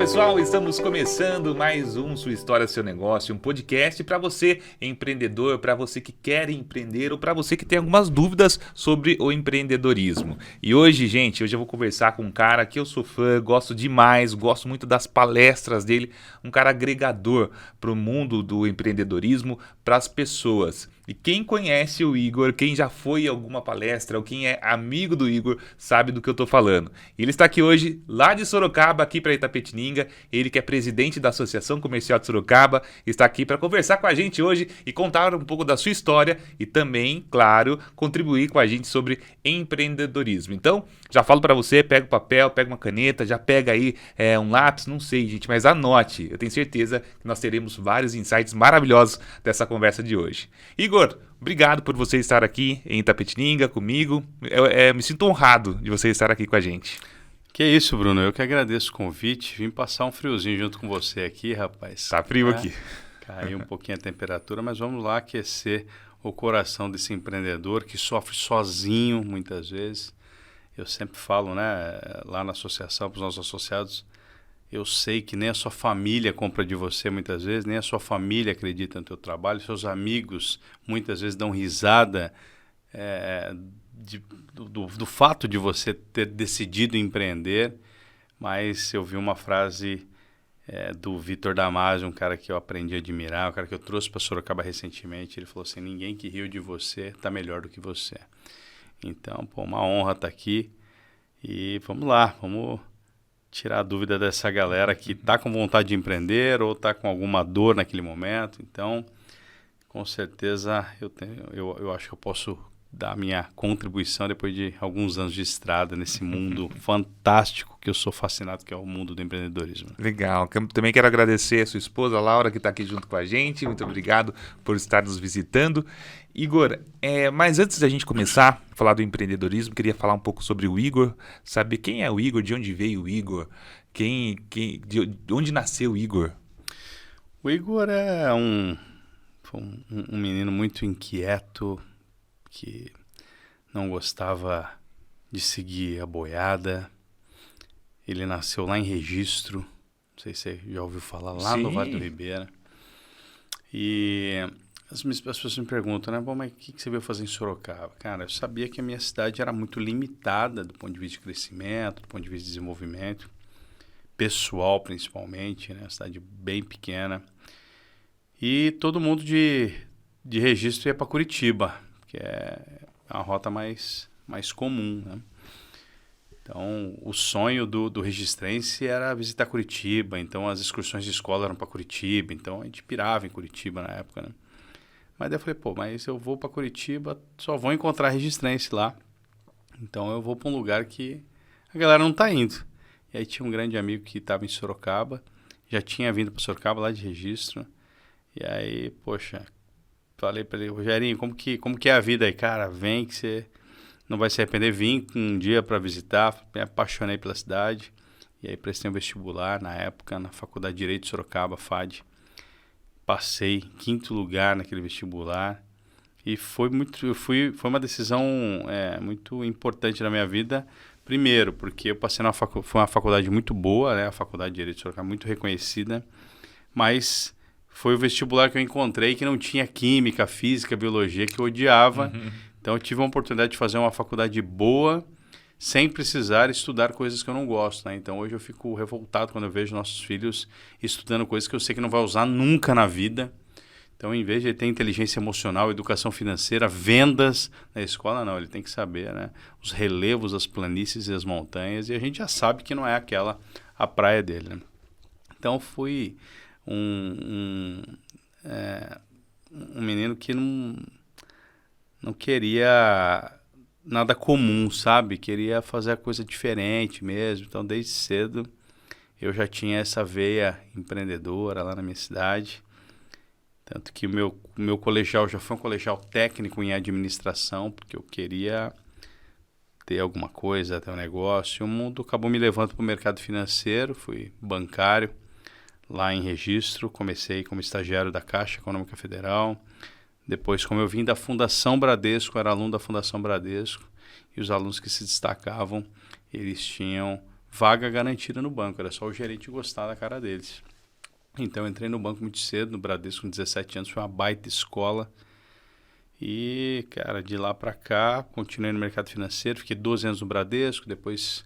pessoal, estamos começando mais um Sua História, Seu Negócio, um podcast para você empreendedor, para você que quer empreender ou para você que tem algumas dúvidas sobre o empreendedorismo. E hoje, gente, eu vou conversar com um cara que eu sou fã, gosto demais, gosto muito das palestras dele, um cara agregador para o mundo do empreendedorismo, para as pessoas. E quem conhece o Igor, quem já foi a alguma palestra ou quem é amigo do Igor, sabe do que eu tô falando. E ele está aqui hoje, lá de Sorocaba, aqui para Itapetininga. Ele que é presidente da Associação Comercial de Sorocaba, está aqui para conversar com a gente hoje e contar um pouco da sua história e também, claro, contribuir com a gente sobre empreendedorismo. Então, já falo para você, pega o papel, pega uma caneta, já pega aí um lápis, não sei, gente, mas anote. Eu tenho certeza que nós teremos vários insights maravilhosos dessa conversa de hoje. Igor, obrigado por você estar aqui em Itapetininga comigo. Eu me sinto honrado de você estar aqui com a gente. Que isso, Bruno. Eu que agradeço o convite. Vim passar um friozinho junto com você aqui, rapaz. Tá frio aqui. Caiu um pouquinho a temperatura, mas vamos lá aquecer o coração desse empreendedor que sofre sozinho muitas vezes. Eu sempre falo, né, lá na associação, para os nossos associados, eu sei que nem a sua família compra de você muitas vezes, nem a sua família acredita no teu trabalho, seus amigos muitas vezes dão risada do fato de você ter decidido empreender, mas eu vi uma frase do Vitor Damasio, um cara que eu aprendi a admirar, um cara que eu trouxe para Sorocaba recentemente, ele falou assim, ninguém que riu de você está melhor do que você. Então, uma honra estar aqui e vamos lá, vamos tirar a dúvida dessa galera que está com vontade de empreender ou está com alguma dor naquele momento. Então, com certeza, eu acho que eu posso dar a minha contribuição depois de alguns anos de estrada nesse mundo fantástico que eu sou fascinado, que é o mundo do empreendedorismo. Legal. Também quero agradecer a sua esposa, Laura, que está aqui junto com a gente. Muito obrigado por estar nos visitando. Igor, mas antes da gente começar a falar do empreendedorismo, queria falar um pouco sobre o Igor, saber quem é o Igor, de onde veio o Igor, de onde nasceu o Igor. O Igor é um menino muito inquieto, que não gostava de seguir a boiada. Ele nasceu lá em Registro, não sei se você já ouviu falar, lá Sim. No Vale do Ribeira. E as pessoas me perguntam, né? Bom, mas o que você veio fazer em Sorocaba? Cara, eu sabia que a minha cidade era muito limitada do ponto de vista de crescimento, do ponto de vista de desenvolvimento, pessoal principalmente, né? Uma cidade bem pequena. E todo mundo de Registro ia para Curitiba, que é a rota mais comum, né? Então, o sonho do registrense era visitar Curitiba, então as excursões de escola eram para Curitiba, então a gente pirava em Curitiba na época, né? Mas daí eu falei, mas eu vou para Curitiba, só vou encontrar registrense lá, então eu vou para um lugar que a galera não tá indo. E aí tinha um grande amigo que estava em Sorocaba, já tinha vindo para Sorocaba lá de Registro, e aí, falei para ele, Rogerinho, como que é a vida aí? Cara, vem que você não vai se arrepender. Vim um dia para visitar, me apaixonei pela cidade. E aí prestei um vestibular na época, na Faculdade de Direito de Sorocaba, FAD. Passei em 5º lugar naquele vestibular. E foi uma decisão muito importante na minha vida. Primeiro, porque eu passei foi uma faculdade muito boa, né? A Faculdade de Direito de Sorocaba, muito reconhecida. Mas foi o vestibular que eu encontrei que não tinha química, física, biologia, que eu odiava. Então, eu tive a oportunidade de fazer uma faculdade boa, sem precisar estudar coisas que eu não gosto, né? Então, hoje eu fico revoltado quando eu vejo nossos filhos estudando coisas que eu sei que não vai usar nunca na vida. Então, em vez de ele ter inteligência emocional, educação financeira, vendas na escola, não. Ele tem que saber, né? Os relevos, as planícies e as montanhas. E a gente já sabe que não é aquela a praia dele, né? Então, fui um menino que não queria nada comum, sabe? Queria fazer a coisa diferente mesmo. Então, desde cedo, eu já tinha essa veia empreendedora lá na minha cidade. Tanto que o meu colegial já foi um colegial técnico em administração, porque eu queria ter alguma coisa, ter um negócio. O mundo acabou me levando para o mercado financeiro, fui bancário lá em Registro. Comecei como estagiário da Caixa Econômica Federal. Depois, como eu vim da Fundação Bradesco, era aluno da Fundação Bradesco, e os alunos que se destacavam, eles tinham vaga garantida no banco. Era só o gerente gostar da cara deles. Então, eu entrei no banco muito cedo, no Bradesco, com 17 anos. Foi uma baita escola. E, cara, de lá para cá, continuei no mercado financeiro. Fiquei 12 anos no Bradesco, depois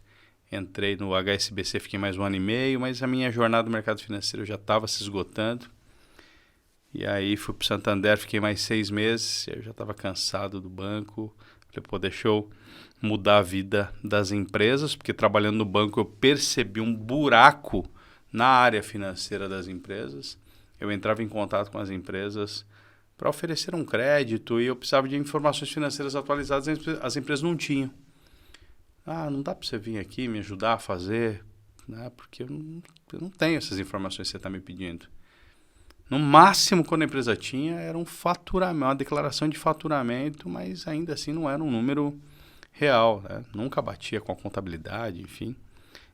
entrei no HSBC, fiquei mais 1 ano e meio. Mas a minha jornada no mercado financeiro já estava se esgotando. E aí fui para o Santander, fiquei mais 6 meses. Eu já estava cansado do banco. Falei, pô, deixa eu mudar a vida das empresas, porque trabalhando no banco eu percebi um buraco na área financeira das empresas. Eu entrava em contato com as empresas para oferecer um crédito e eu precisava de informações financeiras atualizadas, as empresas não tinham. Não dá para você vir aqui me ajudar a fazer, né? Porque eu não tenho essas informações que você está me pedindo. No máximo, quando a empresa tinha, era um faturamento, uma declaração de faturamento, mas ainda assim não era um número real, né? Nunca batia com a contabilidade, enfim.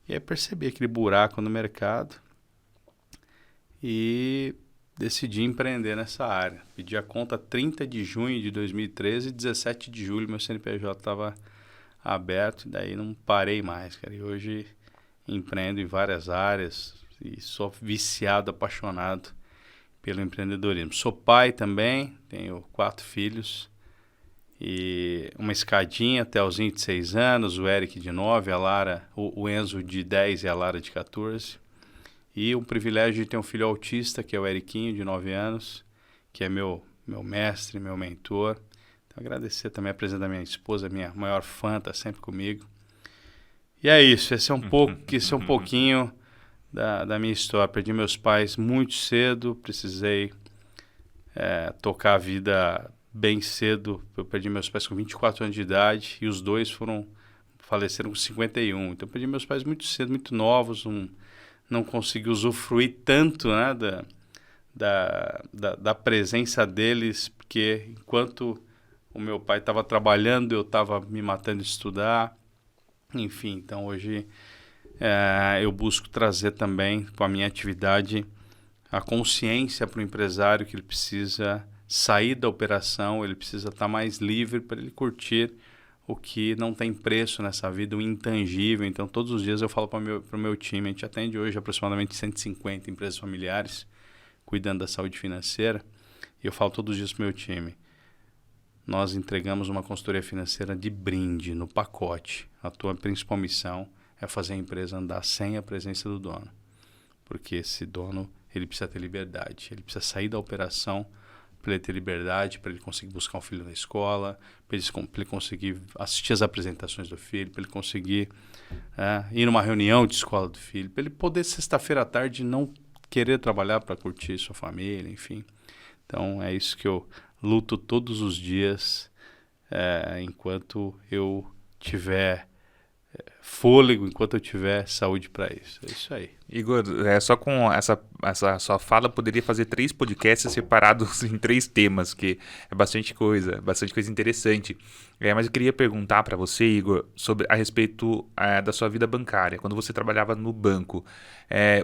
E aí percebi aquele buraco no mercado e decidi empreender nessa área. Pedi a conta 30 de junho de 2013 e 17 de julho meu CNPJ estava aberto, e daí não parei mais, cara. E hoje empreendo em várias áreas e sou viciado, apaixonado pelo empreendedorismo. Sou pai também, tenho 4 filhos e uma escadinha, Telzinho de 6 anos, o Eric de 9, a Lara, o Enzo de 10 e a Lara de 14. E um privilégio de ter um filho autista, que é o Eriquinho, de 9 anos, que é meu mestre, meu mentor. Então, agradecer também a presença da minha esposa, minha maior fã, está sempre comigo. E é isso, esse é um pouquinho da minha história. Perdi meus pais muito cedo, precisei tocar a vida bem cedo. Eu perdi meus pais com 24 anos de idade e os dois faleceram com 51. Então, perdi meus pais muito cedo, muito novos, não consegui usufruir tanto, né, da presença deles, porque enquanto o meu pai estava trabalhando, eu estava me matando de estudar. Enfim, então hoje eu busco trazer também com a minha atividade a consciência para o empresário que ele precisa sair da operação, ele precisa estar mais livre para ele curtir o que não tem preço nessa vida, o intangível. Então, todos os dias eu falo para o meu time, a gente atende hoje aproximadamente 150 empresas familiares, cuidando da saúde financeira, e eu falo todos os dias para o meu time, nós entregamos uma consultoria financeira de brinde, no pacote. A tua principal missão é fazer a empresa andar sem a presença do dono, porque esse dono ele precisa ter liberdade, ele precisa sair da operação para ele ter liberdade, para ele conseguir buscar um filho na escola, para ele conseguir assistir as apresentações do filho, para ele conseguir ir numa reunião de escola do filho, para ele poder, sexta-feira à tarde, não querer trabalhar para curtir sua família, enfim. Então, é isso que eu luto todos os dias, enquanto eu tiver fôlego, enquanto eu tiver saúde para isso. É isso aí. Igor, só com essa sua fala, poderia fazer 3 podcasts separados em 3 temas, que é bastante coisa interessante. Mas eu queria perguntar para você, Igor, a respeito da sua vida bancária. Quando você trabalhava no banco,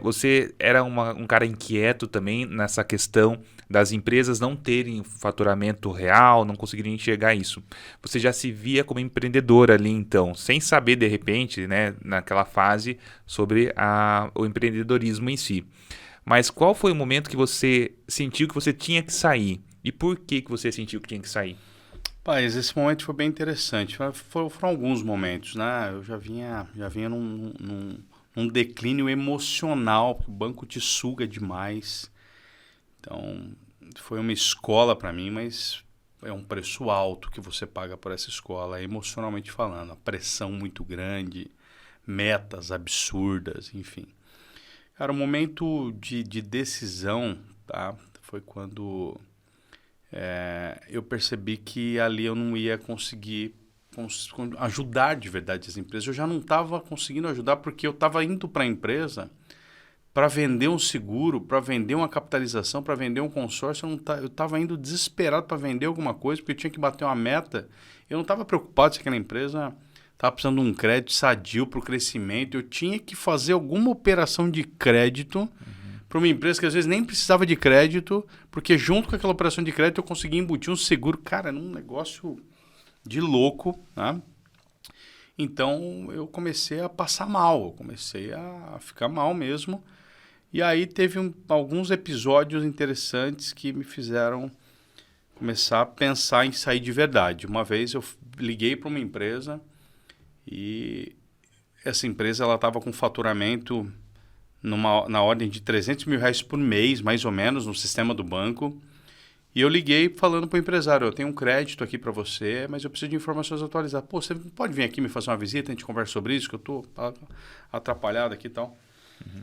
você era um cara inquieto também nessa questão das empresas não terem faturamento real, não conseguirem enxergar isso. Você já se via como empreendedor ali, então, sem saber, de repente, né, naquela fase, sobre o empreendedorismo em si. Mas qual foi o momento que você sentiu que você tinha que sair? E por que você sentiu que tinha que sair? Paz, esse momento foi bem interessante. Foram alguns momentos, né? Eu já vinha num declínio emocional, porque o banco te suga demais. Então, foi uma escola para mim, mas é um preço alto que você paga por essa escola, emocionalmente falando. A pressão muito grande, metas absurdas, enfim. Cara, o momento de decisão, tá? Foi quando eu percebi que ali eu não ia conseguir ajudar de verdade as empresas. Eu já não estava conseguindo ajudar porque eu estava indo para a empresa para vender um seguro, para vender uma capitalização, para vender um consórcio. Eu estava indo desesperado para vender alguma coisa, porque eu tinha que bater uma meta. Eu não estava preocupado se aquela empresa estava precisando de um crédito sadio para o crescimento. Eu tinha que fazer alguma operação de crédito para uma empresa que às vezes nem precisava de crédito, porque junto com aquela operação de crédito eu conseguia embutir um seguro. Cara, era um negócio de louco, né? Então, eu comecei a passar mal, eu comecei a ficar mal mesmo. E aí teve alguns episódios interessantes que me fizeram começar a pensar em sair de verdade. Uma vez eu liguei para uma empresa e essa empresa ela estava com faturamento na ordem de R$ 300 mil por mês, mais ou menos, no sistema do banco. E eu liguei falando para o empresário, eu tenho um crédito aqui para você, mas eu preciso de informações atualizadas. Pô, você pode vir aqui me fazer uma visita, a gente conversa sobre isso, que eu estou atrapalhado aqui e tal. Uhum.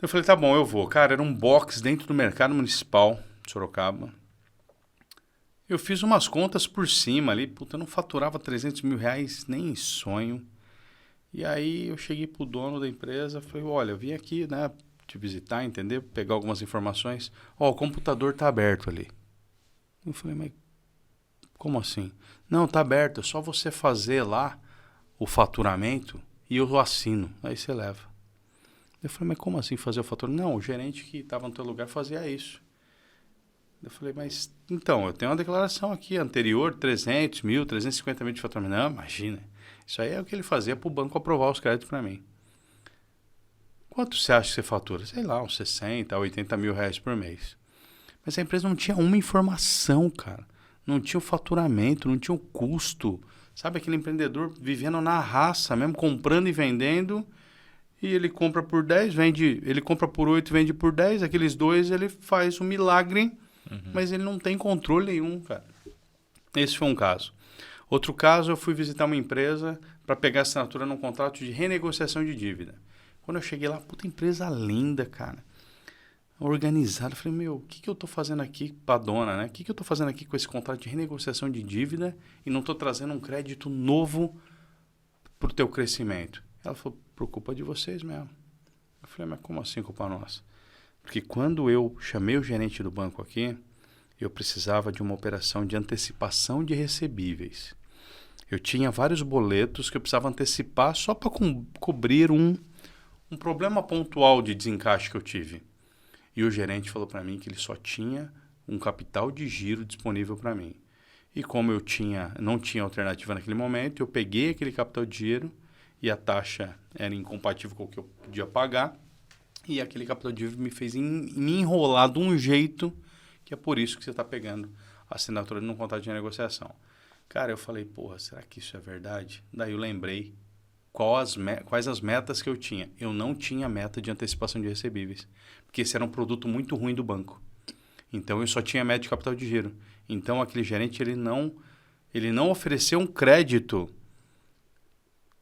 Eu falei, tá bom, eu vou. Cara, era um box dentro do mercado municipal de Sorocaba. Eu fiz umas contas por cima ali, puta, eu não faturava R$ 300 mil nem em sonho. E aí eu cheguei pro dono da empresa, falei, olha, eu vim aqui, né, te visitar, entender, pegar algumas informações. Ó, o computador tá aberto ali. Eu falei, mas como assim? Não, tá aberto, é só você fazer lá o faturamento e eu assino, aí você leva. Eu falei, mas como assim fazer o faturamento? Não, o gerente que estava no teu lugar fazia isso. Eu falei, mas então, eu tenho uma declaração aqui anterior, 300 mil, 350 mil de faturamento. Não, imagina, isso aí é o que ele fazia para o banco aprovar os créditos para mim. Quanto você acha que você fatura? Sei lá, uns 60, 80 mil reais por mês. Mas a empresa não tinha uma informação, cara. Não tinha o faturamento, não tinha o custo. Sabe aquele empreendedor vivendo na raça, mesmo comprando e vendendo, e ele compra por 10, vende, ele compra por 8, vende por 10, aqueles dois ele faz um milagre, mas ele não tem controle nenhum, cara. Esse foi um caso. Outro caso, eu fui visitar uma empresa para pegar assinatura num contrato de renegociação de dívida. Quando eu cheguei lá, puta empresa linda, cara. Organizada. Eu falei, meu, o que eu tô fazendo aqui pra dona, né? O que eu tô fazendo aqui com esse contrato de renegociação de dívida e não tô trazendo um crédito novo pro teu crescimento? Ela falou, por culpa de vocês mesmo. Eu falei, mas como assim culpa nossa? Porque quando eu chamei o gerente do banco aqui, eu precisava de uma operação de antecipação de recebíveis. Eu tinha vários boletos que eu precisava antecipar só para cobrir um problema pontual de desencaixe que eu tive. E o gerente falou para mim que ele só tinha um capital de giro disponível para mim. E como eu não tinha alternativa naquele momento, eu peguei aquele capital de giro e a taxa era incompatível com o que eu podia pagar. E aquele capital de giro me fez me enrolar de um jeito que é por isso que você está pegando a assinatura de um contrato de negociação. Cara, eu falei, porra, será que isso é verdade? Daí eu lembrei quais as metas que eu tinha. Eu não tinha meta de antecipação de recebíveis, porque esse era um produto muito ruim do banco. Então, eu só tinha meta de capital de giro. Então, aquele gerente, ele não ofereceu um crédito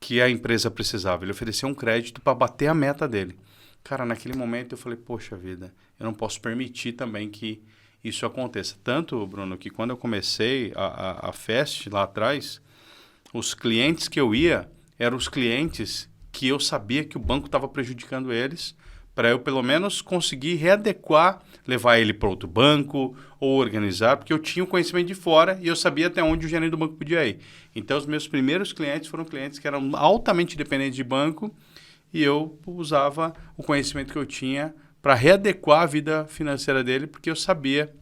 que a empresa precisava. Ele ofereceu um crédito para bater a meta dele. Cara, naquele momento eu falei, poxa vida, eu não posso permitir também que isso aconteça. Tanto, Bruno, que quando eu comecei a Fest lá atrás, os clientes que eu ia eram os clientes que eu sabia que o banco estava prejudicando eles, para eu pelo menos conseguir readequar, levar ele para outro banco ou organizar, porque eu tinha o conhecimento de fora e eu sabia até onde o gerente do banco podia ir. Então, os meus primeiros clientes foram clientes que eram altamente dependentes de banco e eu usava o conhecimento que eu tinha para readequar a vida financeira dele, porque eu sabia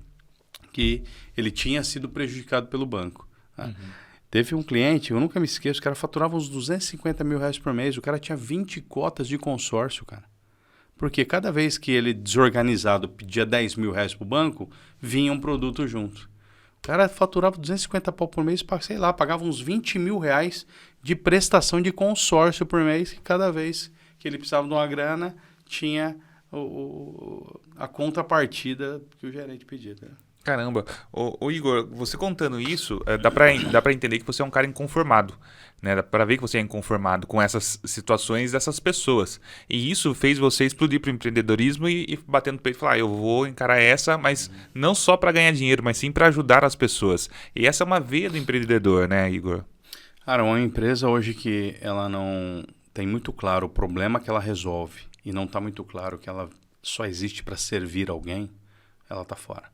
que ele tinha sido prejudicado pelo banco. Tá? Uhum. Teve um cliente, eu nunca me esqueço, o cara faturava uns 250 mil reais por mês, o cara tinha 20 cotas de consórcio, cara. Porque cada vez que ele, desorganizado, pedia 10 mil reais pro banco, vinha um produto junto. O cara faturava 250 pau por mês, sei lá, pagava uns 20 mil reais de prestação de consórcio por mês, que cada vez que ele precisava de uma grana, tinha a contrapartida que o gerente pedia. Tá? Caramba, ô Igor, você contando isso, dá pra entender que você é um cara inconformado, né? Dá pra ver que você é inconformado com essas situações dessas pessoas. E isso fez você explodir pro empreendedorismo e bater no peito e falar, eu vou encarar essa, mas não só para ganhar dinheiro, mas sim para ajudar as pessoas. E essa é uma veia do empreendedor, né, Igor? Cara, uma empresa hoje que ela não tem muito claro o problema que ela resolve e não está muito claro que ela só existe para servir alguém, ela está fora.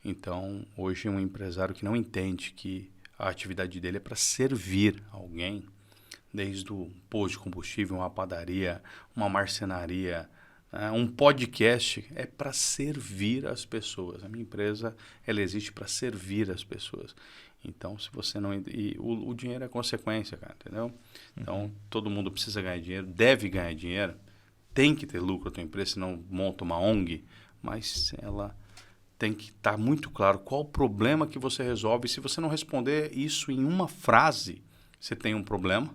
Então, hoje um empresário que não entende que a atividade dele é para servir alguém, desde o posto de combustível, uma padaria, uma marcenaria, um podcast, é para servir as pessoas. A minha empresa, ela existe para servir as pessoas. Então, se você não... E o dinheiro é consequência, cara, entendeu? Então, todo mundo precisa ganhar dinheiro, deve ganhar dinheiro, tem que ter lucro a tua empresa, senão monta uma ONG, mas ela tem que estar muito claro qual o problema que você resolve. Se você não responder isso em uma frase, você tem um problema.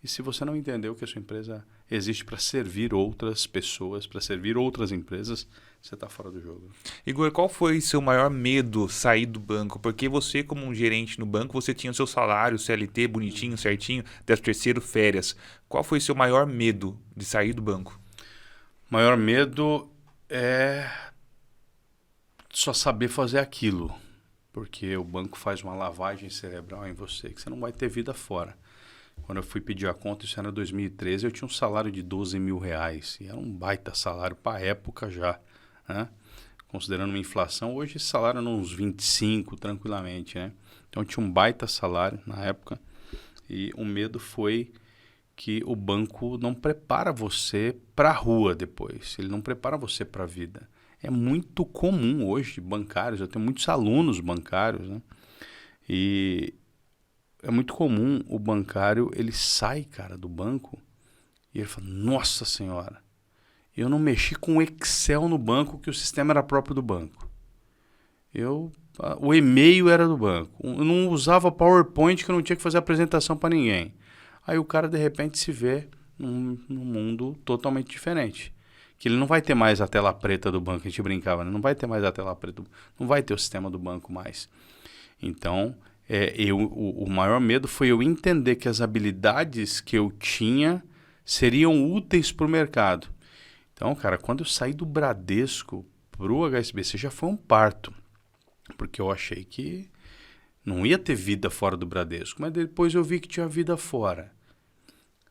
E se você não entendeu que a sua empresa existe para servir outras pessoas, para servir outras empresas, você está fora do jogo. Igor, qual foi seu maior medo sair do banco? Porque você, como um gerente no banco, você tinha o seu salário, CLT bonitinho, certinho, 13º, férias. Qual foi seu maior medo de sair do banco? Maior medo é só saber fazer aquilo. Porque o banco faz uma lavagem cerebral em você, que você não vai ter vida fora. Quando eu fui pedir a conta, isso era em 2013, eu tinha um salário de R$12.000. E era um baita salário para a época já, né? Considerando uma inflação, hoje esse salário era uns 25 tranquilamente, né? Então eu tinha um baita salário na época. E o medo foi que o banco não prepara você para a rua depois. Ele não prepara você para a vida. É muito comum hoje, bancários, eu tenho muitos alunos bancários, né? E é muito comum o bancário, ele sai, cara, do banco e ele fala, nossa senhora, eu não mexi com o Excel no banco, que o sistema era próprio do banco. O e-mail era do banco. Eu não usava PowerPoint, que eu não tinha que fazer apresentação para ninguém. Aí o cara, de repente, se vê num mundo totalmente diferente. Que ele não vai ter mais a tela preta do banco, a gente brincava, né? Não vai ter mais a tela preta, não vai ter o sistema do banco mais. Então... o maior medo foi eu entender que as habilidades que eu tinha seriam úteis para o mercado. Então, cara, quando eu saí do Bradesco para o HSBC, já foi um parto. Porque eu achei que não ia ter vida fora do Bradesco, mas depois eu vi que tinha vida fora.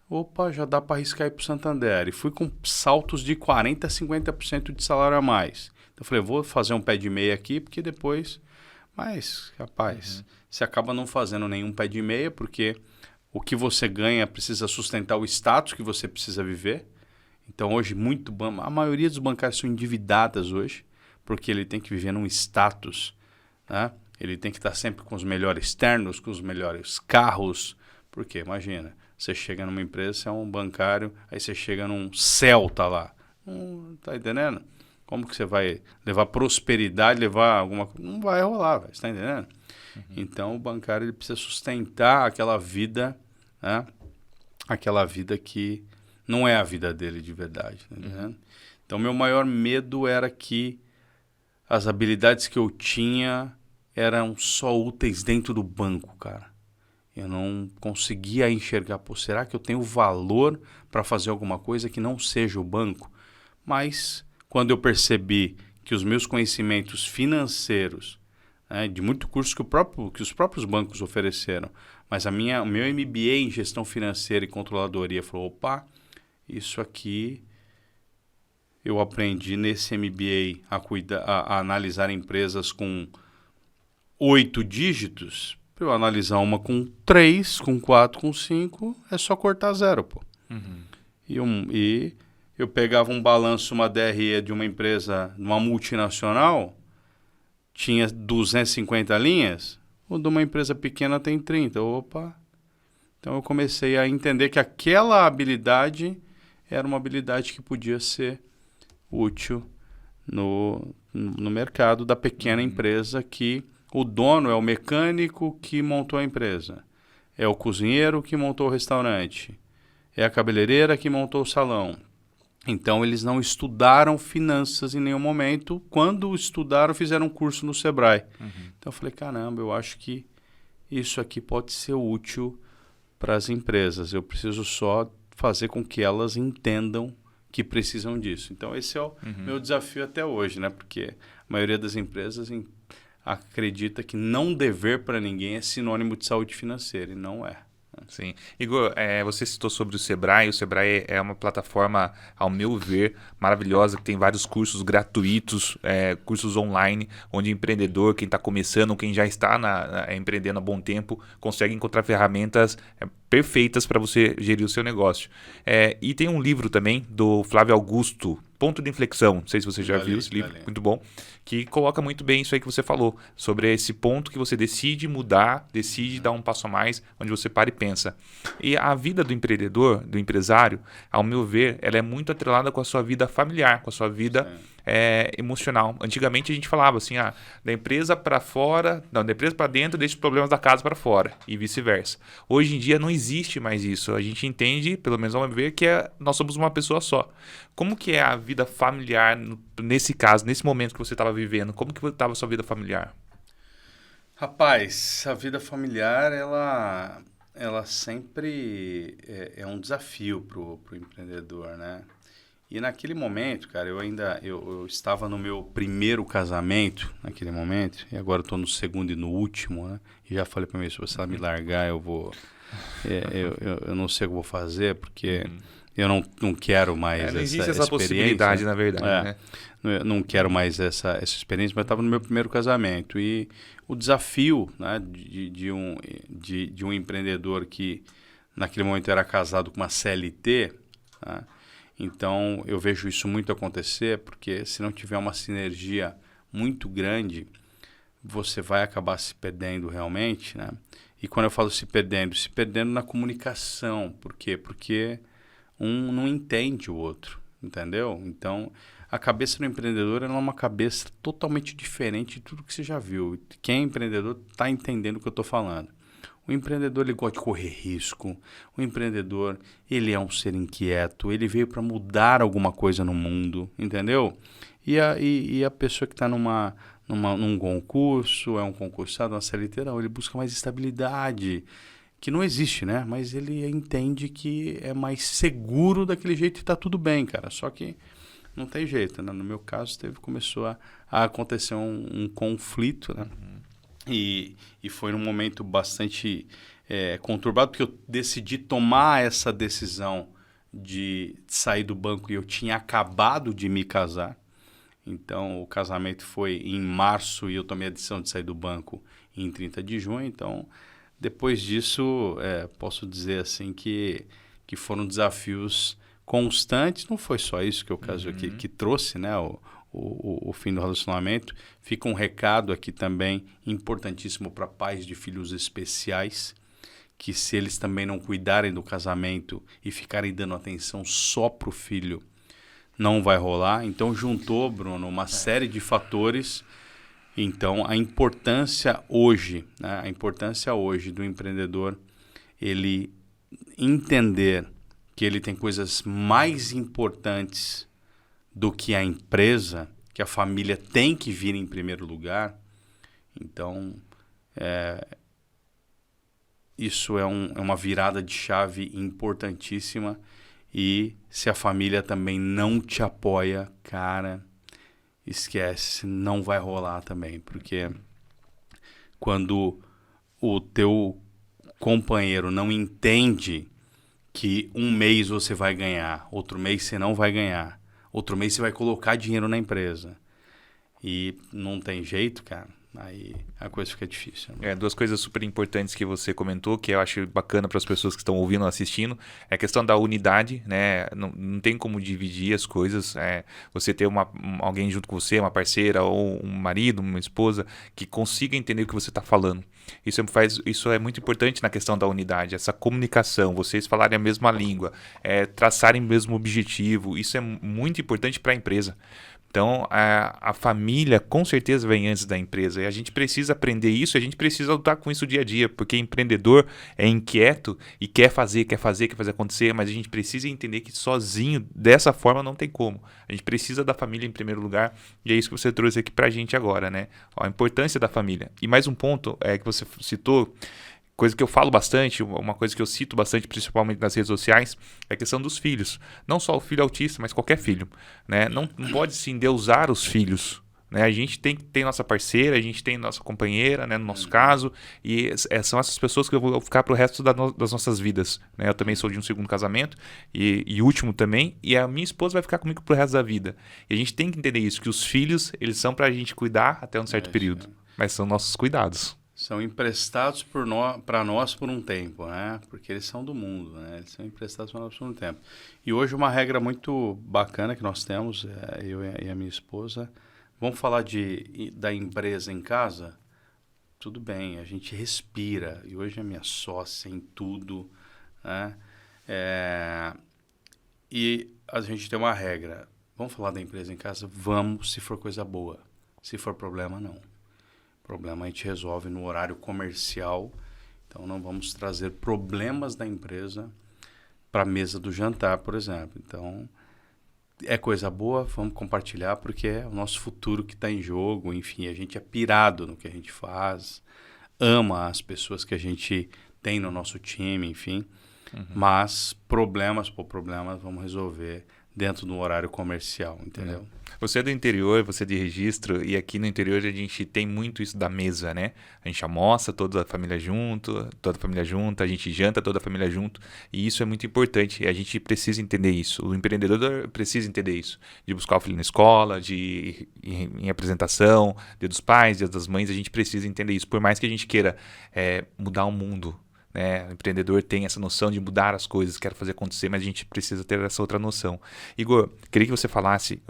Opa, já dá para arriscar ir para o Santander. E fui com saltos de 40% a 50% de salário a mais. Então, eu falei, vou fazer um pé de meia aqui, porque depois... Mas, rapaz, você acaba não fazendo nenhum pé de meia, porque o que você ganha precisa sustentar o status que você precisa viver. Então, hoje, a maioria dos bancários são endividadas hoje, porque ele tem que viver num status, né? Ele tem que estar sempre com os melhores ternos, com os melhores carros. Porque, imagina, você chega numa empresa, você é um bancário, aí você chega num Celta lá. Tá entendendo? Como que você vai levar prosperidade, levar alguma coisa? Não vai rolar, você está entendendo? Então, o bancário ele precisa sustentar aquela vida, né? Aquela vida que não é a vida dele de verdade. Tá entendendo? Então, meu maior medo era que as habilidades que eu tinha eram só úteis dentro do banco, cara. Eu não conseguia enxergar, pô, será que eu tenho valor para fazer alguma coisa que não seja o banco? Mas... quando eu percebi que os meus conhecimentos financeiros, né, de muito curso que os próprios bancos ofereceram, mas o meu MBA em gestão financeira e controladoria falou, opa, isso aqui eu aprendi nesse MBA a analisar empresas com 8 dígitos, para eu analisar uma com 3, com 4, com 5, é só cortar 0, pô. E eu pegava um balanço, uma DRE de uma empresa, uma multinacional, tinha 250 linhas, o de uma empresa pequena tem 30. Opa! Então eu comecei a entender que aquela habilidade era uma habilidade que podia ser útil no mercado da pequena empresa, que o dono é o mecânico que montou a empresa, é o cozinheiro que montou o restaurante, é a cabeleireira que montou o salão. Então, eles não estudaram finanças em nenhum momento. Quando estudaram, fizeram um curso no Sebrae. Então, eu falei, caramba, eu acho que isso aqui pode ser útil para as empresas. Eu preciso só fazer com que elas entendam que precisam disso. Então, esse é o meu desafio até hoje, né? Porque a maioria das empresas acredita que não dever para ninguém é sinônimo de saúde financeira, e não é. Sim. Igor, você citou sobre o Sebrae. O Sebrae é uma plataforma, ao meu ver, maravilhosa, que tem vários cursos gratuitos, cursos online, onde empreendedor, quem está começando, quem já está empreendendo há bom tempo, consegue encontrar ferramentas perfeitas para você gerir o seu negócio. E tem um livro também do Flávio Augusto, Ponto de Inflexão, não sei se você já viu esse livro, muito bom, que coloca muito bem isso aí que você falou, sobre esse ponto que você decide mudar, decide dar um passo a mais, onde você para e pensa. E a vida do empreendedor, do empresário, ao meu ver, ela é muito atrelada com a sua vida familiar, com a sua vida emocional. Antigamente a gente falava assim, da empresa para fora, não, da empresa para dentro, deixa os problemas da casa para fora e vice-versa. Hoje em dia não existe mais isso. A gente entende, pelo menos ao meu ver, que nós somos uma pessoa só. Como que é a vida familiar nesse caso, nesse momento que você estava vivendo? Como que estava a sua vida familiar? Rapaz, a vida familiar, ela sempre é um desafio pro empreendedor, né? E naquele momento, cara, eu estava no meu primeiro casamento, naquele momento, e agora eu estou no segundo e no último, né? E já falei para mim, se ela me largar, eu vou... eu não sei o que eu vou fazer, porque eu não quero mais essa experiência. Não existe essa possibilidade, na verdade, né? Eu não quero mais essa experiência, mas eu estava no meu primeiro casamento. E o desafio, né, de um empreendedor que naquele momento era casado com uma CLT, né? Então eu vejo isso muito acontecer, porque se não tiver uma sinergia muito grande, você vai acabar se perdendo realmente, né? E quando eu falo se perdendo na comunicação. Por quê? Porque um não entende o outro, entendeu? Então, a cabeça do empreendedor é uma cabeça totalmente diferente de tudo que você já viu. Quem é empreendedor está entendendo o que eu estou falando. O empreendedor, ele gosta de correr risco. O empreendedor, ele é um ser inquieto. Ele veio para mudar alguma coisa no mundo, entendeu? E a pessoa que está num concurso, é um concursado, uma CLT, não, ele busca mais estabilidade, que não existe, né? Mas ele entende que é mais seguro daquele jeito e está tudo bem, cara. Só que não tem jeito, né? No meu caso, começou a acontecer um conflito, né? E foi num momento bastante conturbado, porque eu decidi tomar essa decisão de sair do banco e eu tinha acabado de me casar. Então, o casamento foi em março e eu tomei a decisão de sair do banco em 30 de junho. Então, depois disso, posso dizer assim que foram desafios constantes. Não foi só isso que o caso que trouxe, né, o fim do relacionamento. Fica um recado aqui também importantíssimo para pais de filhos especiais, que se eles também não cuidarem do casamento e ficarem dando atenção só para o filho, não vai rolar. Então juntou, Bruno, uma série de fatores. Então a importância hoje, né, do empreendedor, ele entender que ele tem coisas mais importantes do que a empresa, que a família tem que vir em primeiro lugar. Então, isso é uma virada de chave importantíssima. E se a família também não te apoia, cara, esquece, não vai rolar também. Porque quando o teu companheiro não entende que um mês você vai ganhar, outro mês você não vai ganhar, outro mês você vai colocar dinheiro na empresa e não tem jeito, cara, aí a coisa fica difícil. Né? Duas coisas super importantes que você comentou, que eu acho bacana para as pessoas que estão ouvindo ou assistindo, é a questão da unidade, né? Não tem como dividir as coisas. Você ter alguém junto com você, uma parceira ou um marido, uma esposa, que consiga entender o que você está falando. Isso é muito importante na questão da unidade, essa comunicação, vocês falarem a mesma língua, traçarem o mesmo objetivo, isso é muito importante para a empresa. Então, a família com certeza vem antes da empresa e a gente precisa aprender isso, a gente precisa lutar com isso dia a dia, porque empreendedor é inquieto e quer fazer acontecer, mas a gente precisa entender que sozinho, dessa forma, não tem como. A gente precisa da família em primeiro lugar e é isso que você trouxe aqui pra gente agora, né? A importância da família. E mais um ponto que você citou, coisa que eu falo bastante, uma coisa que eu cito bastante, principalmente nas redes sociais, é a questão dos filhos. Não só o filho autista, mas qualquer filho. Né? Não pode se endeusar os filhos. Né? A gente tem que ter nossa parceira, a gente tem nossa companheira, né? No nosso caso, e são essas pessoas que eu vou ficar pro resto das nossas vidas. Né? Eu também sou de um segundo casamento, e último também, e a minha esposa vai ficar comigo pro resto da vida. E a gente tem que entender isso, que os filhos, eles são pra gente cuidar até um certo período, mas são nossos cuidados. São emprestados para nós por um tempo, né? Porque eles são do mundo, né? Eles são emprestados para nós por um tempo. E hoje uma regra muito bacana que nós temos, eu e a minha esposa, vamos falar da empresa em casa? Tudo bem, a gente respira. E hoje é minha sócia em tudo, né? E a gente tem uma regra. Vamos falar da empresa em casa? Vamos, se for coisa boa. Se for problema, não. Problema a gente resolve no horário comercial. Então, não vamos trazer problemas da empresa para a mesa do jantar, por exemplo. Então, é coisa boa, vamos compartilhar, porque é o nosso futuro que está em jogo. Enfim, a gente é pirado no que a gente faz, ama as pessoas que a gente tem no nosso time, enfim. Mas problemas por problemas vamos resolver dentro do horário comercial, entendeu? Você é do interior, você é de Registro, e aqui no interior a gente tem muito isso da mesa, né? A gente almoça toda a família junta, a gente janta toda a família junto, e isso é muito importante, e a gente precisa entender isso, o empreendedor precisa entender isso, de buscar o filho na escola, de ir em apresentação, Dia dos Pais, Dia das Mães, a gente precisa entender isso, por mais que a gente queira mudar o mundo, né? O empreendedor tem essa noção de mudar as coisas, quer fazer acontecer, mas a gente precisa ter essa outra noção. Igor, queria que você falasse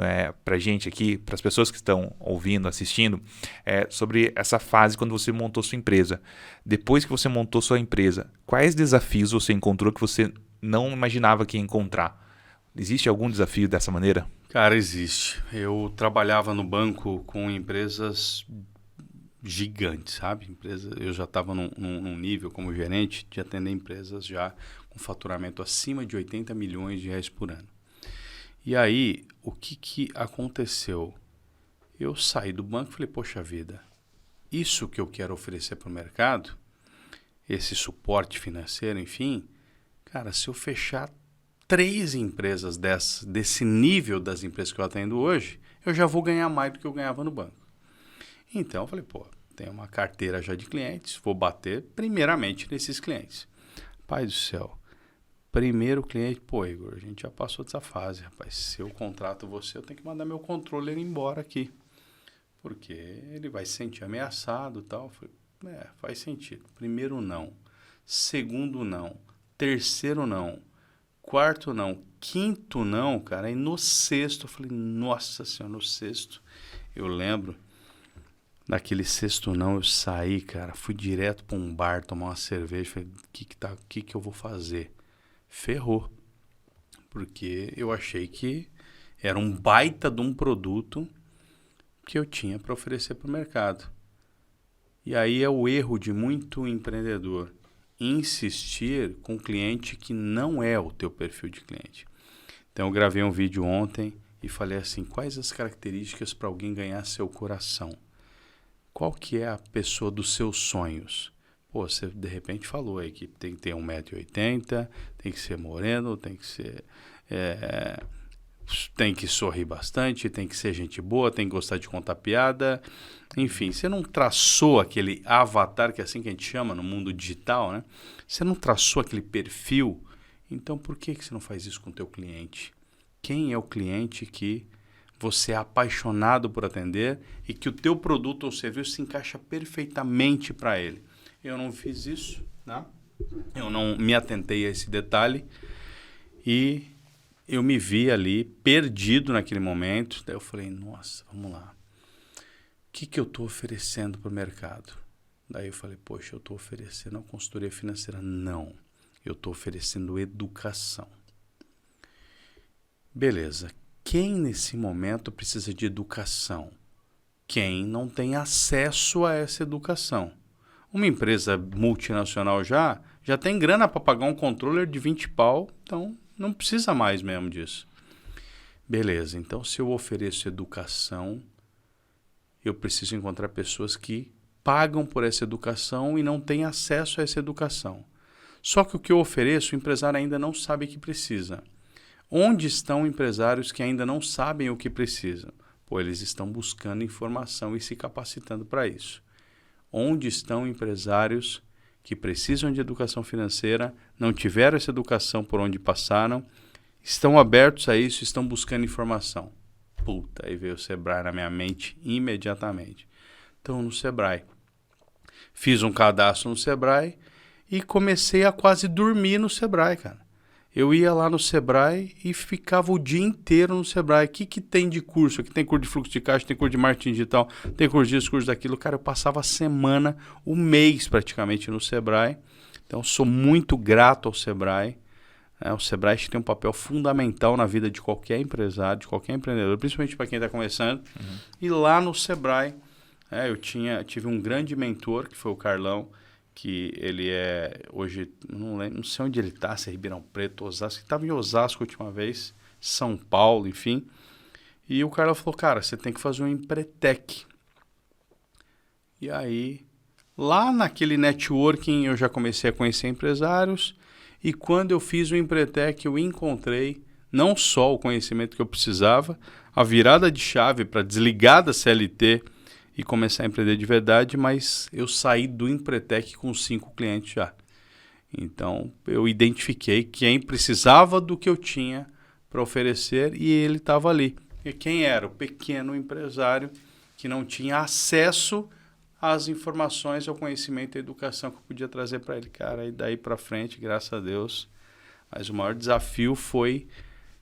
para a gente aqui, para as pessoas que estão ouvindo, assistindo, sobre essa fase quando você montou sua empresa. Depois que você montou sua empresa, quais desafios você encontrou que você não imaginava que ia encontrar? Existe algum desafio dessa maneira? Cara, existe. Eu trabalhava no banco com empresas gigante, sabe? Eu já estava num nível como gerente de atender empresas já com faturamento acima de 80 milhões de reais por ano. E aí, o que aconteceu? Eu saí do banco e falei, poxa vida, isso que eu quero oferecer para o mercado, esse suporte financeiro, enfim, cara, se eu fechar 3 empresas desse nível das empresas que eu atendo hoje, eu já vou ganhar mais do que eu ganhava no banco. Então, eu falei, tem uma carteira já de clientes, vou bater primeiramente nesses clientes. Pai do céu, primeiro cliente, Igor, a gente já passou dessa fase, rapaz. Se eu contrato você, eu tenho que mandar meu controller embora aqui, porque ele vai se sentir ameaçado e tal. Eu falei, faz sentido. Primeiro não, segundo não, terceiro não, quarto não, quinto não, cara. E no sexto, eu falei, nossa senhora, no sexto, eu lembro, naquele sexto não, eu saí, cara, fui direto para um bar tomar uma cerveja, falei, o que eu vou fazer? Ferrou, porque eu achei que era um baita de um produto que eu tinha para oferecer para o mercado. E aí é o erro de muito empreendedor, insistir com cliente que não é o teu perfil de cliente. Então eu gravei um vídeo ontem e falei assim, quais as características para alguém ganhar seu coração? Qual que é a pessoa dos seus sonhos? Você de repente falou aí que tem que ter 1,80 m, tem que ser moreno, tem que ser... tem que sorrir bastante, tem que ser gente boa, tem que gostar de contar piada. Enfim, você não traçou aquele avatar, que é assim que a gente chama no mundo digital, né? Você não traçou aquele perfil. Então, por que você não faz isso com o teu cliente? Quem é o cliente que você é apaixonado por atender e que o teu produto ou serviço se encaixa perfeitamente para ele? Eu não fiz isso, né? Eu não me atentei a esse detalhe e eu me vi ali perdido naquele momento. Daí eu falei, nossa, vamos lá. O que eu estou oferecendo para o mercado? Daí eu falei, poxa, eu estou oferecendo uma consultoria financeira. Não, eu estou oferecendo educação. Beleza. Quem nesse momento precisa de educação? Quem não tem acesso a essa educação. Uma empresa multinacional já tem grana para pagar um controller de 20 pau, então não precisa mais mesmo disso. Beleza, então se eu ofereço educação, eu preciso encontrar pessoas que pagam por essa educação e não têm acesso a essa educação. Só que o que eu ofereço, o empresário ainda não sabe que precisa. Onde estão empresários que ainda não sabem o que precisam? Eles estão buscando informação e se capacitando para isso. Onde estão empresários que precisam de educação financeira, não tiveram essa educação por onde passaram, estão abertos a isso, estão buscando informação? Aí veio o Sebrae na minha mente imediatamente. Então, no Sebrae, Fiz um cadastro no Sebrae e comecei a quase dormir no Sebrae, cara. Eu ia lá no Sebrae e ficava o dia inteiro no Sebrae. O que tem de curso? Aqui tem curso de fluxo de caixa, tem curso de marketing digital, tem curso disso, curso daquilo. Cara, eu passava a semana, o mês praticamente no Sebrae. Então, sou muito grato ao Sebrae. O Sebrae tem um papel fundamental na vida de qualquer empresário, de qualquer empreendedor, principalmente para quem está começando. Uhum. E lá no Sebrae, eu tive um grande mentor, que foi o Carlão, que ele é hoje, não sei onde ele está, se é Ribeirão Preto, Osasco, ele estava em Osasco a última vez, São Paulo, enfim. E o Carlão falou, cara, você tem que fazer um Empretec. E aí, lá naquele networking, eu já comecei a conhecer empresários, e quando eu fiz o Empretec, eu encontrei não só o conhecimento que eu precisava, a virada de chave para desligar da CLT e começar a empreender de verdade, mas eu saí do Empretec com 5 clientes já. Então, eu identifiquei quem precisava do que eu tinha para oferecer e ele estava ali. E quem era? O pequeno empresário que não tinha acesso às informações, ao conhecimento e à educação que eu podia trazer para ele. Cara, e daí para frente, graças a Deus. Mas o maior desafio foi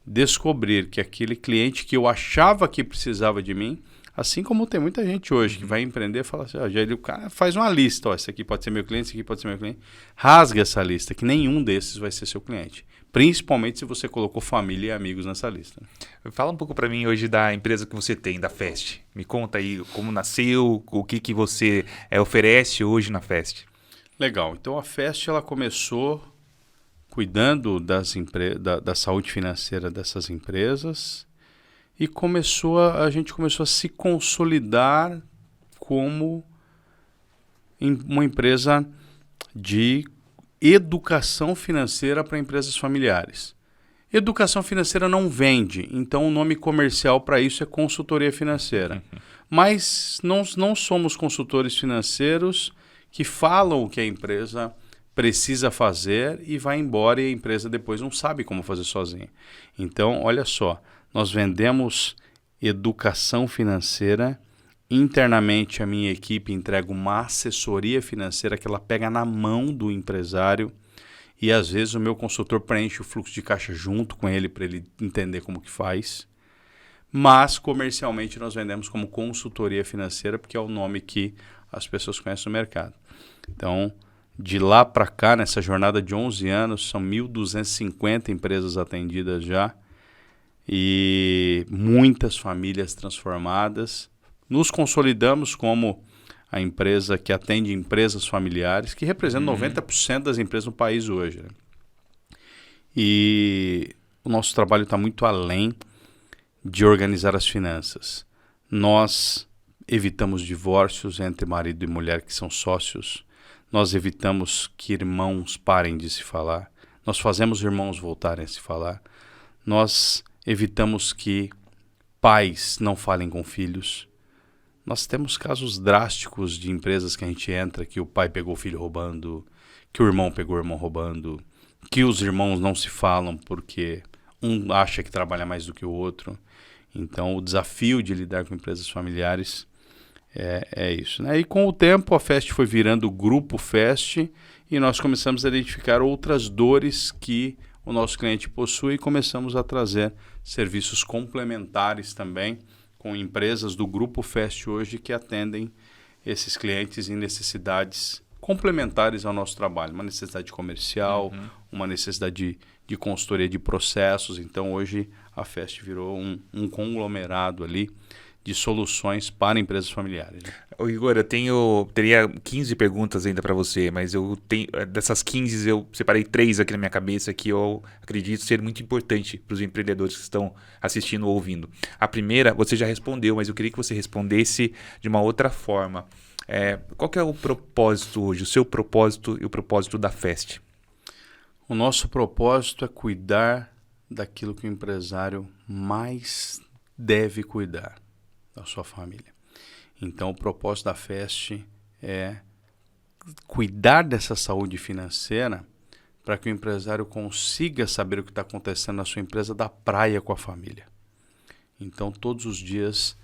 descobrir que aquele cliente que eu achava que precisava de mim, assim como tem muita gente hoje que vai empreender e fala assim, o cara faz uma lista, esse aqui pode ser meu cliente, esse aqui pode ser meu cliente. Rasga essa lista, que nenhum desses vai ser seu cliente. Principalmente se você colocou família e amigos nessa lista. Fala um pouco para mim hoje da empresa que você tem, da Fest. Me conta aí como nasceu, o que você oferece hoje na Fest. Legal, então a Fest ela começou cuidando da saúde financeira dessas empresas. E a gente começou a se consolidar como uma empresa de educação financeira para empresas familiares. Educação financeira não vende, então o nome comercial para isso é consultoria financeira. Mas não somos consultores financeiros que falam o que a empresa precisa fazer e vai embora e a empresa depois não sabe como fazer sozinha. Então, olha só. Nós vendemos educação financeira. Internamente, a minha equipe entrega uma assessoria financeira que ela pega na mão do empresário e, às vezes, o meu consultor preenche o fluxo de caixa junto com ele para ele entender como que faz. Mas, comercialmente, nós vendemos como consultoria financeira porque é o nome que as pessoas conhecem no mercado. Então, de lá para cá, nessa jornada de 11 anos, são 1.250 empresas atendidas já. E muitas famílias transformadas. Nos consolidamos como a empresa que atende empresas familiares, que representa 90% das empresas no país hoje. Né? E o nosso trabalho está muito além de organizar as finanças. Nós evitamos divórcios entre marido e mulher que são sócios. Nós evitamos que irmãos parem de se falar. Nós fazemos irmãos voltarem a se falar. Nós evitamos que pais não falem com filhos. Nós temos casos drásticos de empresas que a gente entra, que o pai pegou o filho roubando, que o irmão pegou o irmão roubando, que os irmãos não se falam porque um acha que trabalha mais do que o outro. Então, o desafio de lidar com empresas familiares é isso. Né? E com o tempo, a Fest foi virando o Grupo Fest e nós começamos a identificar outras dores que o nosso cliente possui e começamos a trazer serviços complementares também com empresas do Grupo Fest hoje que atendem esses clientes em necessidades complementares ao nosso trabalho. Uma necessidade comercial, uma necessidade de consultoria de processos. Então, hoje, a Fest virou um conglomerado ali de soluções para empresas familiares. Ô Igor, teria 15 perguntas ainda para você, mas dessas 15 eu separei 3 aqui na minha cabeça que eu acredito ser muito importante para os empreendedores que estão assistindo ou ouvindo. A primeira, você já respondeu, mas eu queria que você respondesse de uma outra forma. Qual que é o propósito hoje, o seu propósito e o propósito da Fest? O nosso propósito é cuidar daquilo que o empresário mais deve cuidar, da sua família. Então, o propósito da Fest é cuidar dessa saúde financeira para que o empresário consiga saber o que está acontecendo na sua empresa da praia com a família. Então, todos os dias,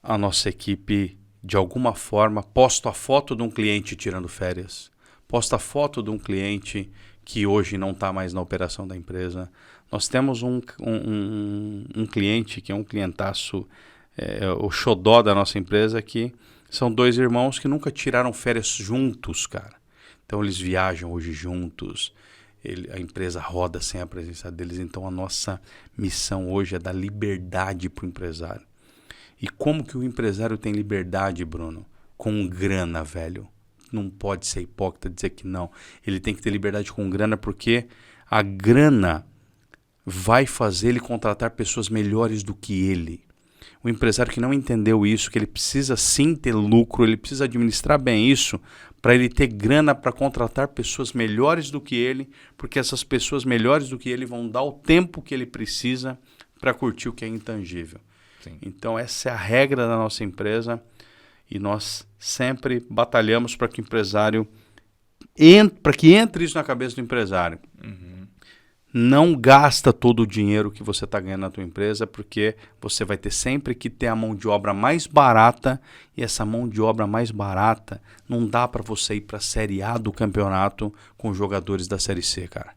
a nossa equipe de alguma forma, posto a foto de um cliente tirando férias, posto a foto de um cliente que hoje não está mais na operação da empresa. Nós temos um cliente que é um clientaço, o xodó da nossa empresa, que são 2 irmãos que nunca tiraram férias juntos, cara. Então eles viajam hoje juntos, a empresa roda sem a presença deles. Então a nossa missão hoje é dar liberdade para o empresário. E como que o empresário tem liberdade, Bruno? Com grana, velho. Não pode ser hipócrita dizer que não. Ele tem que ter liberdade com grana, porque a grana vai fazer ele contratar pessoas melhores do que ele. O empresário que não entendeu isso, que ele precisa sim ter lucro, ele precisa administrar bem isso, para ele ter grana para contratar pessoas melhores do que ele, porque essas pessoas melhores do que ele vão dar o tempo que ele precisa para curtir o que é intangível. Sim. Então essa é a regra da nossa empresa, e nós sempre batalhamos para que o empresário para que entre isso na cabeça do empresário. Não gasta todo o dinheiro que você está ganhando na tua empresa, porque você vai ter sempre que ter a mão de obra mais barata, e essa mão de obra mais barata não dá para você ir para a Série A do campeonato com jogadores da Série C, cara.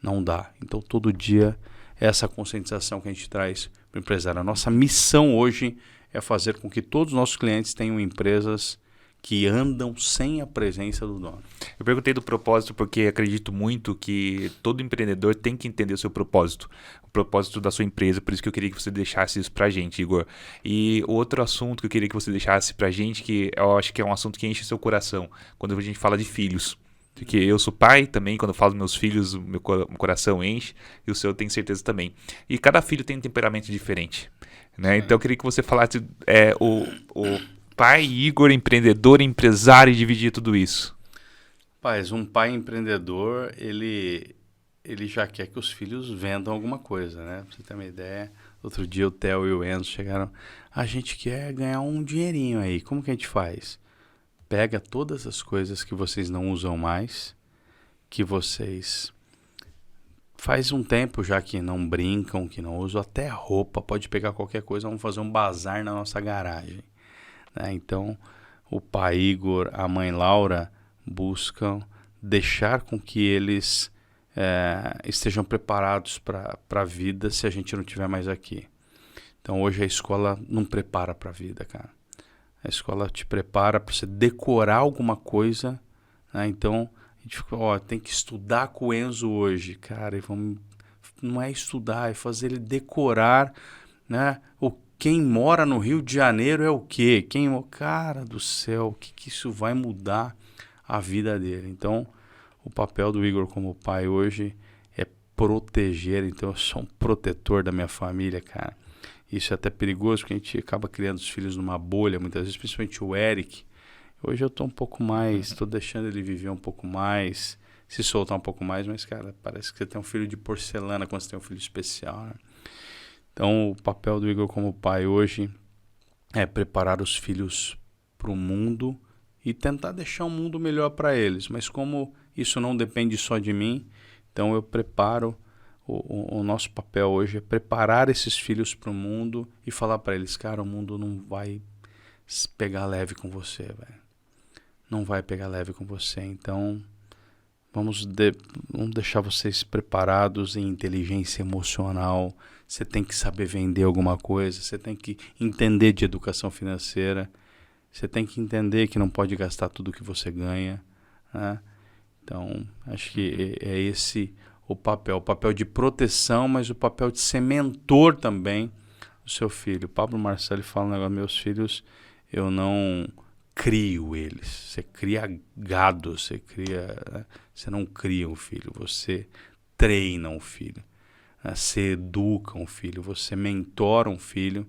Não dá. Então todo dia é essa conscientização que a gente traz para o empresário. A nossa missão hoje é fazer com que todos os nossos clientes tenham empresas que andam sem a presença do dono. Eu perguntei do propósito porque acredito muito que todo empreendedor tem que entender o seu propósito, o propósito da sua empresa. Por isso que eu queria que você deixasse isso pra gente, Igor. E outro assunto que eu queria que você deixasse pra gente, que eu acho que é um assunto que enche seu coração, quando a gente fala de filhos. Porque eu sou pai também, quando eu falo dos meus filhos, o meu coração enche, e o seu tenho certeza também. E cada filho tem um temperamento diferente, né? Então eu queria que você falasse o pai Igor, empreendedor, empresário, e dividir tudo isso. Paz, um pai empreendedor, ele já quer que os filhos vendam alguma coisa, né? Pra você ter uma ideia, outro dia o Theo e o Enzo chegaram, a gente quer ganhar um dinheirinho aí, como que a gente faz? Pega todas as coisas que vocês não usam mais, que vocês faz um tempo já que não brincam, que não usam, até roupa, pode pegar qualquer coisa, vamos fazer um bazar na nossa garagem. Então, o pai Igor, a mãe Laura buscam deixar com que eles estejam preparados para a vida se a gente não estiver mais aqui. Então, hoje a escola não prepara para a vida, cara. A escola te prepara para você decorar alguma coisa, né? Então, a gente fica, tem que estudar com o Enzo hoje. Cara, não é estudar, é fazer ele decorar, né? Quem mora no Rio de Janeiro é o quê? Cara do céu, o que isso vai mudar a vida dele? Então, o papel do Igor como pai hoje é proteger. Então, eu sou um protetor da minha família, cara. Isso é até perigoso, porque a gente acaba criando os filhos numa bolha, muitas vezes, principalmente o Eric. Hoje eu estou um pouco mais, estou deixando ele viver um pouco mais, se soltar um pouco mais, mas, cara, parece que você tem um filho de porcelana quando você tem um filho especial, né? Então, o papel do Igor como pai hoje é preparar os filhos para o mundo e tentar deixar um mundo melhor para eles. Mas como isso não depende só de mim, então eu preparo, o nosso papel hoje é preparar esses filhos para o mundo e falar para eles, cara, o mundo não vai pegar leve com você, velho. Não vai pegar leve com você, então vamos deixar vocês preparados em inteligência emocional. Você tem que saber vender alguma coisa, você tem que entender de educação financeira, você tem que entender que não pode gastar tudo que você ganha, né? Então, acho que é esse o papel de proteção, mas o papel de ser mentor também do seu filho. O Pablo Marcelli fala um negócio, meus filhos, eu não crio eles. Você cria gado, você não cria um filho, você treina um filho. Você educa um filho, você mentora um filho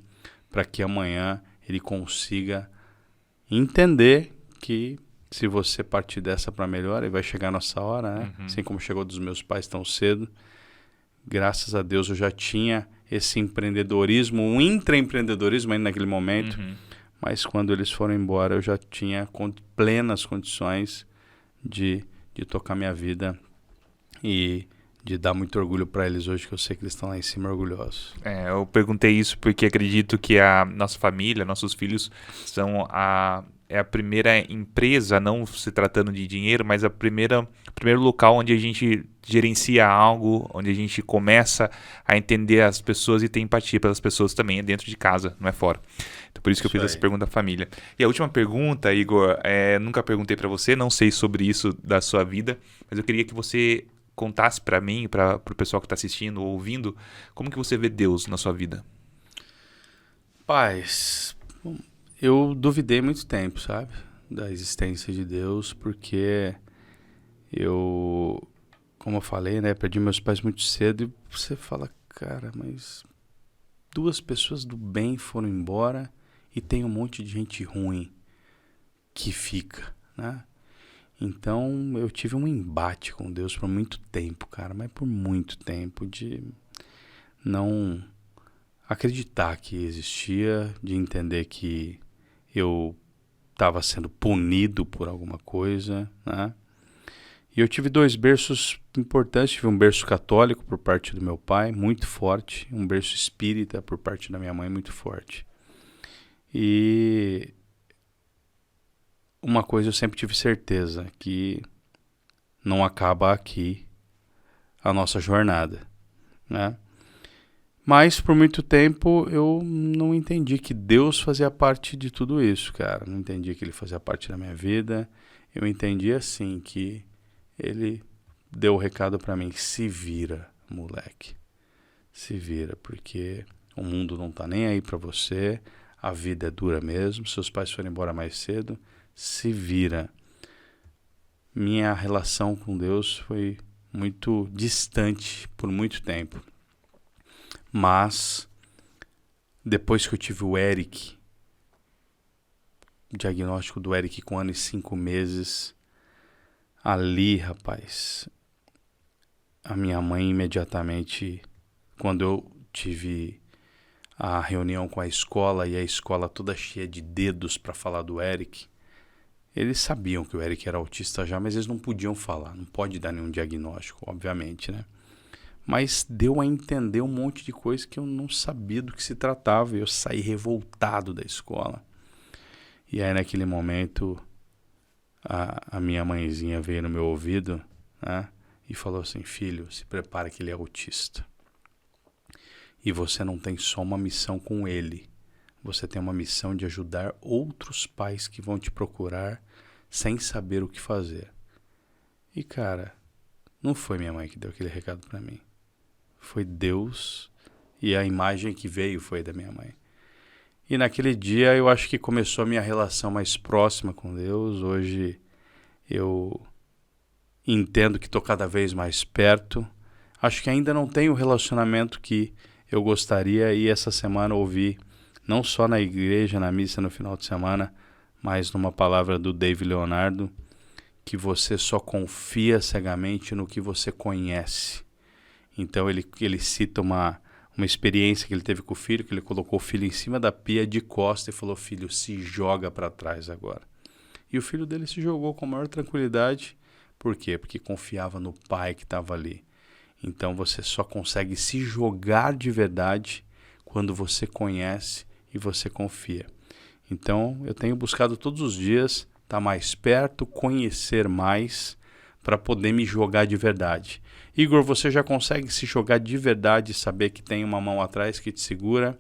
para que amanhã ele consiga entender que se você partir dessa para melhor, aí vai chegar a nossa hora, né? Assim como chegou dos meus pais tão cedo. Graças a Deus eu já tinha esse empreendedorismo, um intraempreendedorismo ainda naquele momento, mas quando eles foram embora eu já tinha plenas condições de tocar minha vida e de dar muito orgulho para eles hoje, que eu sei que eles estão lá em cima orgulhosos. Eu perguntei isso porque acredito que a nossa família, nossos filhos, são a primeira empresa, não se tratando de dinheiro, mas o primeiro local onde a gente gerencia algo, onde a gente começa a entender as pessoas e ter empatia pelas pessoas também, é dentro de casa, não é fora. Então, por isso que eu fiz essa pergunta à família. E a última pergunta, Igor, nunca perguntei para você, não sei sobre isso da sua vida, mas eu queria que você contasse para mim, para o pessoal que está assistindo ou ouvindo, como que você vê Deus na sua vida? Paz, eu duvidei muito tempo, sabe? Da existência de Deus, porque eu, como eu falei, né? Perdi meus pais muito cedo e você fala, cara, mas 2 pessoas do bem foram embora e tem um monte de gente ruim que fica, né? Então eu tive um embate com Deus por muito tempo, cara, mas por muito tempo, de não acreditar que existia, de entender que eu estava sendo punido por alguma coisa, né? E eu tive 2 berços importantes. Tive um berço católico por parte do meu pai, muito forte. Um berço espírita por parte da minha mãe, muito forte. E uma coisa eu sempre tive certeza, que não acaba aqui a nossa jornada, né? Mas por muito tempo eu não entendi que Deus fazia parte de tudo isso, cara. Não entendi que Ele fazia parte da minha vida. Eu entendi assim, que Ele deu o recado pra mim: se vira, moleque. Se vira, porque o mundo não tá nem aí pra você. A vida é dura mesmo. Seus pais foram embora mais cedo. Se vira. Minha relação com Deus foi muito distante por muito tempo. Mas depois que eu tive o Eric, o diagnóstico do Eric com 1 ano e 5 meses, ali, rapaz, a minha mãe imediatamente, quando eu tive a reunião com a escola e a escola toda cheia de dedos para falar do Eric, eles sabiam que o Eric era autista já, mas eles não podiam falar, não pode dar nenhum diagnóstico, obviamente, né? Mas deu a entender um monte de coisa que eu não sabia do que se tratava. Eu saí revoltado da escola. E aí, naquele momento, a minha mãezinha veio no meu ouvido, né, e falou assim: filho, se prepara que ele é autista. E você não tem só uma missão com ele. Você tem uma missão de ajudar outros pais que vão te procurar sem saber o que fazer. E, cara, não foi minha mãe que deu aquele recado pra mim. Foi Deus, e a imagem que veio foi da minha mãe. E naquele dia eu acho que começou a minha relação mais próxima com Deus. Hoje eu entendo que estou cada vez mais perto. Acho que ainda não tenho o relacionamento que eu gostaria, e essa semana ouvi, não só na igreja, na missa no final de semana, mas numa palavra do Dave Leonardo, que você só confia cegamente no que você conhece. Então ele cita uma experiência que ele teve com o filho, que ele colocou o filho em cima da pia de costas e falou: filho, se joga para trás agora. E o filho dele se jogou com a maior tranquilidade. Por quê? Porque confiava no pai que estava ali. Então você só consegue se jogar de verdade quando você conhece e você confia. Então eu tenho buscado todos os dias estar mais perto, conhecer mais, para poder me jogar de verdade. Igor, você já consegue se jogar de verdade e saber que tem uma mão atrás que te segura?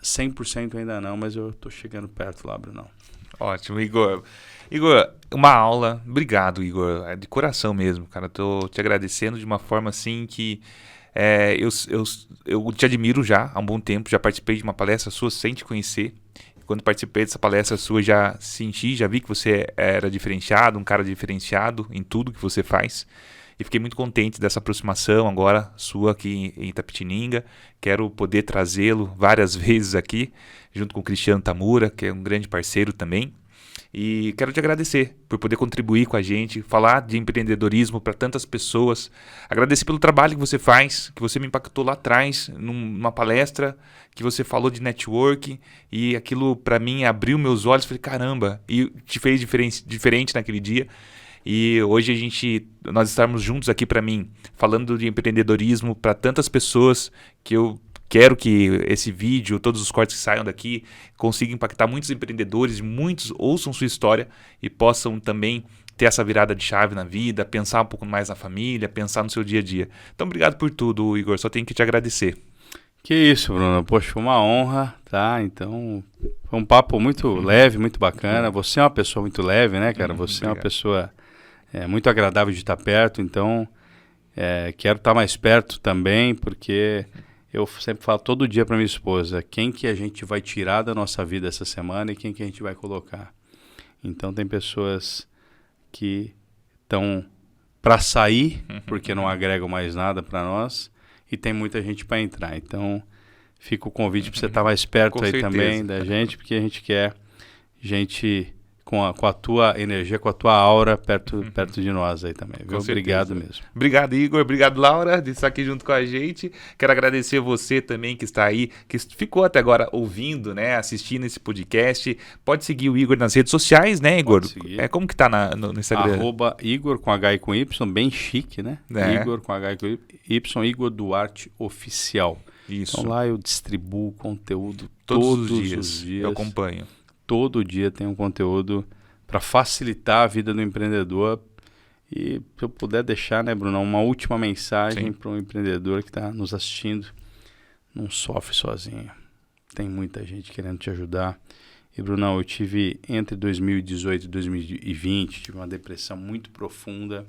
100% ainda não, mas eu estou chegando perto lá, Brunão. Ótimo, Igor. Igor, uma aula. Obrigado, Igor. É de coração mesmo, cara. Tô te agradecendo de uma forma assim que eu te admiro já há um bom tempo. Já participei de uma palestra sua sem te conhecer. Quando participei dessa palestra sua, já vi que você era diferenciado, um cara diferenciado em tudo que você faz. E fiquei muito contente dessa aproximação agora sua aqui em Itapetininga. Quero poder trazê-lo várias vezes aqui, junto com o Cristiano Tamura, que é um grande parceiro também. E quero te agradecer por poder contribuir com a gente, falar de empreendedorismo para tantas pessoas. Agradecer pelo trabalho que você faz, que você me impactou lá atrás, numa palestra que você falou de network, e aquilo para mim abriu meus olhos. Falei, caramba, e te fez diferente naquele dia. E hoje nós estamos juntos aqui para mim, falando de empreendedorismo para tantas pessoas, que eu quero que esse vídeo, todos os cortes que saiam daqui, consigam impactar muitos empreendedores, muitos ouçam sua história e possam também ter essa virada de chave na vida, pensar um pouco mais na família, pensar no seu dia a dia. Então, obrigado por tudo, Igor. Só tenho que te agradecer. Que isso, Bruno. Poxa, foi uma honra, tá? Então, foi um papo muito leve, muito bacana. Você é uma pessoa muito leve, né, cara? Você é uma pessoa muito agradável de estar perto. Então, quero estar mais perto também, porque eu sempre falo todo dia para minha esposa, quem que a gente vai tirar da nossa vida essa semana e quem que a gente vai colocar. Então, tem pessoas que estão para sair, porque não agregam mais nada para nós, e tem muita gente para entrar. Então, fica o convite para você estar mais perto Com aí certeza. também da gente, porque a gente quer gente com a tua energia, com a tua aura perto de nós aí também. Viu? Obrigado mesmo. Obrigado, Igor. Obrigado, Laura, de estar aqui junto com a gente. Quero agradecer você também que está aí, que ficou até agora ouvindo, né, assistindo esse podcast. Pode seguir o Igor nas redes sociais, né, Igor? Pode seguir. Como que tá no Instagram? @Igor com H e com Y, bem chique, né? É. Igor com H e com Y, Igor Duarte Oficial. Isso. Então lá eu distribuo conteúdo Todos todos os dias. os dias. Eu acompanho. Todo dia tem um conteúdo para facilitar a vida do empreendedor. E se eu puder deixar, né, Bruno, uma última mensagem para um empreendedor que está nos assistindo: não sofre sozinho. Tem muita gente querendo te ajudar. E, Brunão, eu tive entre 2018 e 2020, tive uma depressão muito profunda,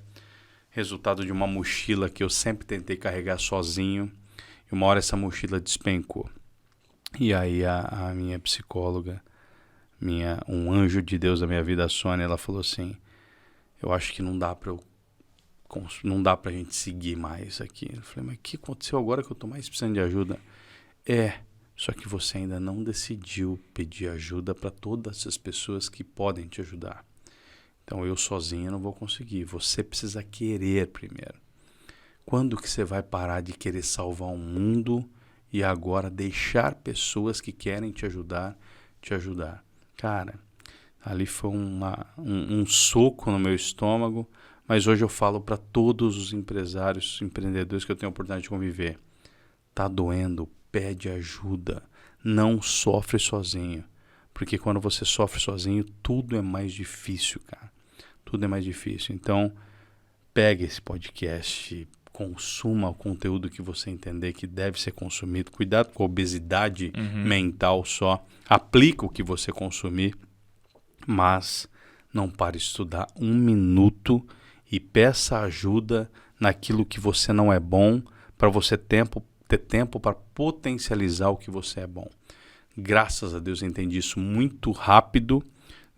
resultado de uma mochila que eu sempre tentei carregar sozinho. E uma hora essa mochila despencou. E aí a minha psicóloga, um anjo de Deus da minha vida, a Sônia, ela falou assim: eu acho que não dá pra gente seguir mais aqui. Eu falei: mas o que aconteceu agora que eu tô mais precisando de ajuda? Só que você ainda não decidiu pedir ajuda para todas as pessoas que podem te ajudar. Então eu sozinho não vou conseguir. Você precisa querer primeiro. Quando que você vai parar de querer salvar o mundo e agora deixar pessoas que querem te ajudar? Cara, ali foi um soco no meu estômago, mas hoje eu falo para todos os empresários, empreendedores que eu tenho a oportunidade de conviver: tá doendo, pede ajuda, não sofre sozinho, porque quando você sofre sozinho, tudo é mais difícil, cara, tudo é mais difícil. Então, pegue esse podcast, consuma o conteúdo que você entender que deve ser consumido, cuidado com a obesidade mental só, aplica o que você consumir, mas não pare de estudar 1 minuto e peça ajuda naquilo que você não é bom, para você ter tempo para potencializar o que você é bom. Graças a Deus eu entendi isso muito rápido,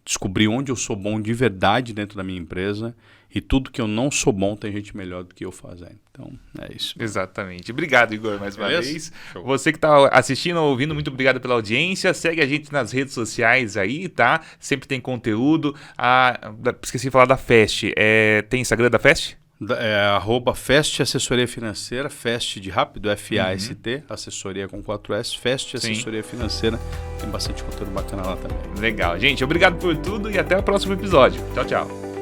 descobri onde eu sou bom de verdade dentro da minha empresa, e tudo que eu não sou bom tem gente melhor do que eu fazendo. Então, é isso. Exatamente. Obrigado, Igor, mais uma vez. Show. Você que está assistindo ou ouvindo, muito obrigado pela audiência. Segue a gente nas redes sociais aí, tá? Sempre tem conteúdo. Esqueci de falar da Fest. Tem Instagram da Fest? @Fest Assessoria Financeira, Fest de rápido, FAST, assessoria com 4S, Fest Assessoria Financeira. Tem bastante conteúdo bacana lá também. Legal. Gente, obrigado por tudo e até o próximo episódio. Tchau, tchau.